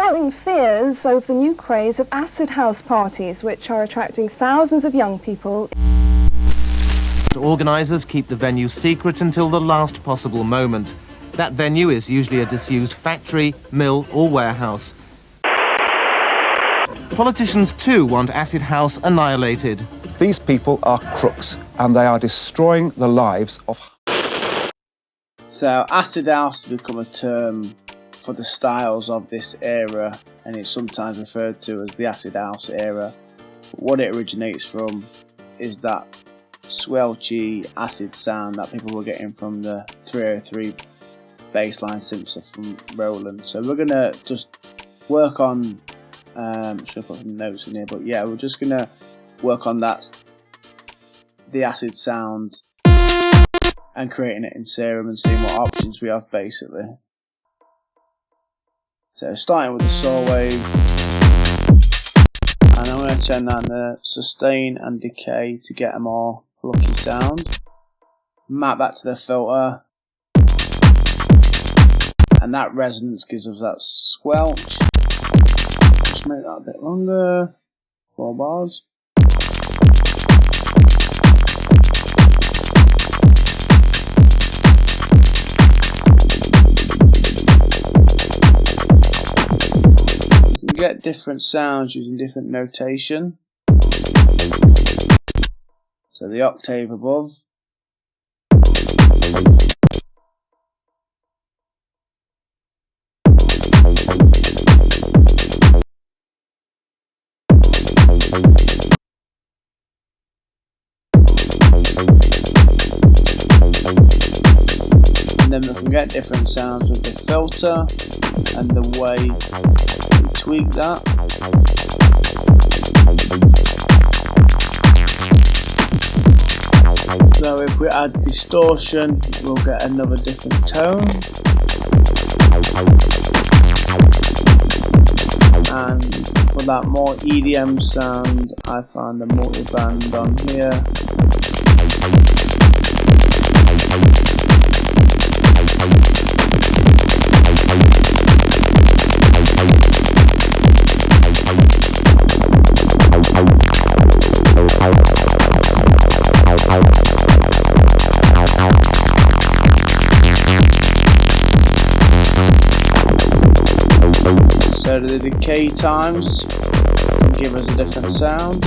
growing fears over the new craze of acid house parties, which are attracting thousands of young people. Organisers keep the venue secret until the last possible moment. That venue is usually a disused factory, mill or warehouse. Politicians too want acid house annihilated. These people are crooks and they are destroying the lives of... So acid house has become a term for the styles of this era, and it's sometimes referred to as the acid house era. What it originates from is that squelchy acid sound that people were getting from the 303 bassline synths from Roland. So we're gonna just work on should put some notes in here, but yeah, we're just gonna work on that, the acid sound, and creating it in Serum and seeing what options we have basically. So starting with the saw wave, and I'm going to turn down the sustain and decay to get a more plucky sound. Map that to the filter, and that resonance gives us that squelch. Just make that a bit longer, 4 bars. Get different sounds using different notation. So the octave above, and then we can get different sounds with the filter and the way we tweak that. So if we add distortion, we'll get another different tone. And for that more EDM sound, I found a multiband on here. So the decay times give us a different sound.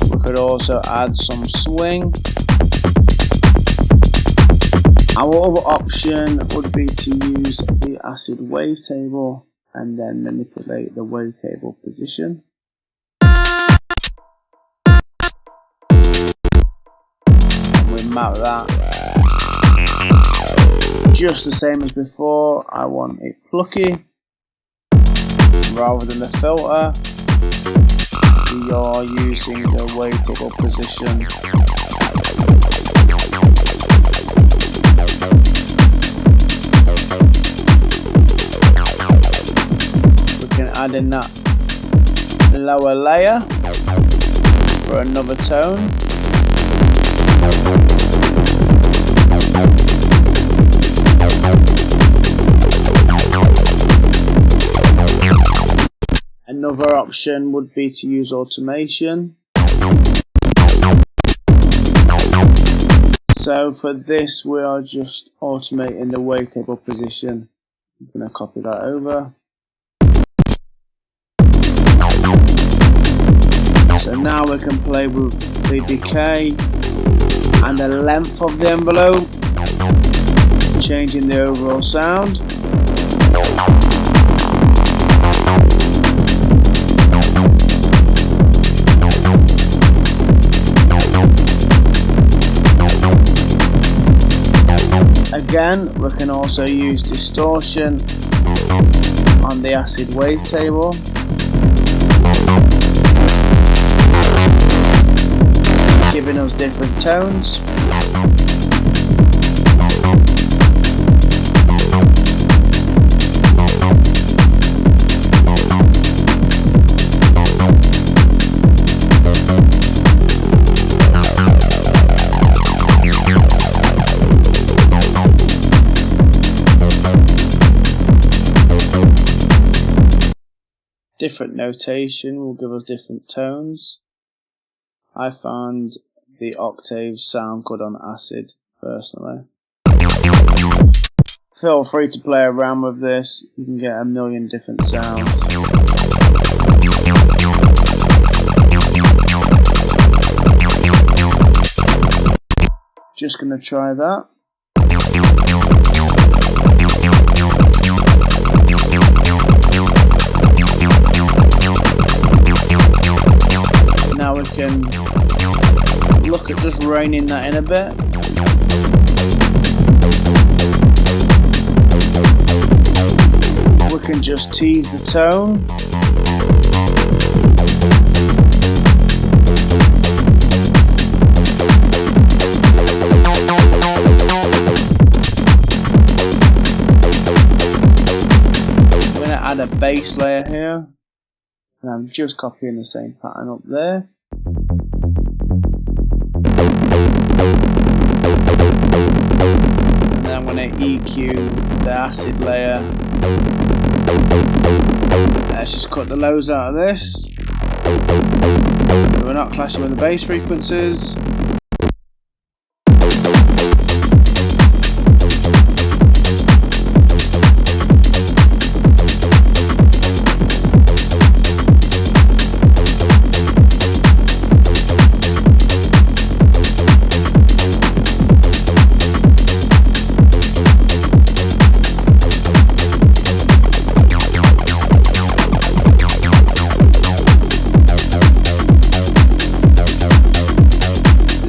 We could also add some swing. Our other option would be to use the acid wavetable and then manipulate the wavetable position. Map that just the same as before. I want it plucky rather than the filter. We are using the wavetable position. We can add in that lower layer for another tone. Another option would be to use automation. So for this we are just automating the wavetable position. I'm going to copy that over. So now we can play with the decay and the length of the envelope, changing the overall sound. Again, we can also use distortion on the acid wavetable. Giving us different tones. Different notation will give us different tones. I found the octaves sound good on acid, personally. Feel free to play around with this, you can get a million different sounds. Just gonna try that. Now we can look at just reining that in a bit. We can just tease the tone. I'm going to add a bass layer here. And I'm just copying the same pattern up there. And then I'm going to EQ the acid layer. Let's just cut the lows out of this. So we're not clashing with the bass frequencies.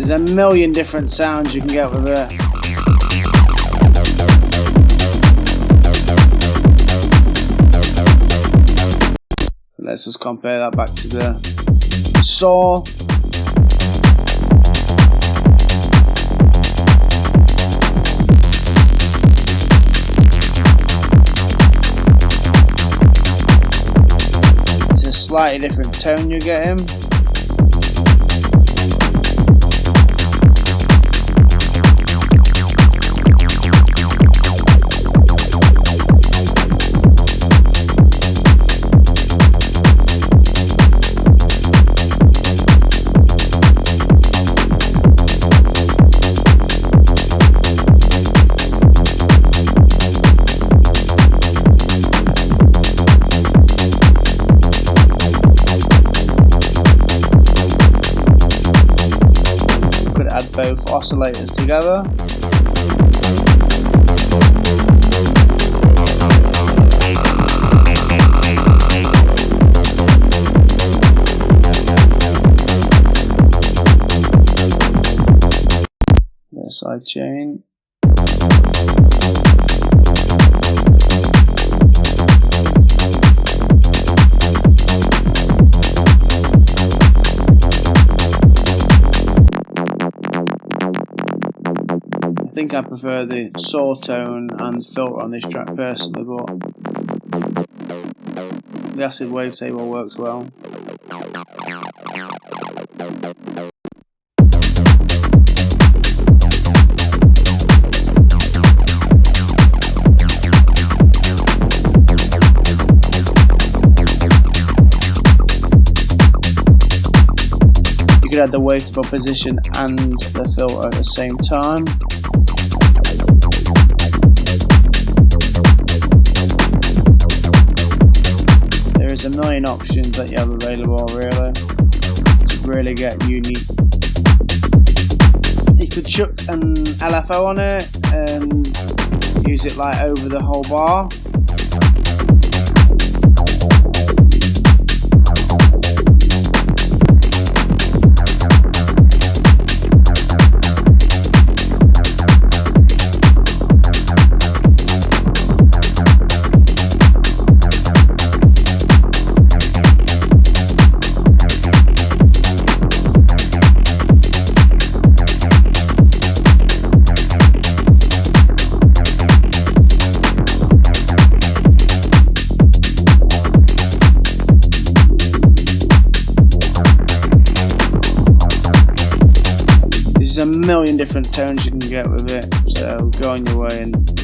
There's a million different sounds you can get with it. Let's just compare that back to the saw. It's a slightly different tone you're getting. Add both oscillators together. The side chain. I think I prefer the saw tone and filter on this track personally, but the acid wavetable works well. You could add the wavetable position and the filter at the same time. There's a million options that you have available really to really get unique. You could chuck an LFO on it and use it like over the whole bar. There's a million different tones you can get with it, so go on your way and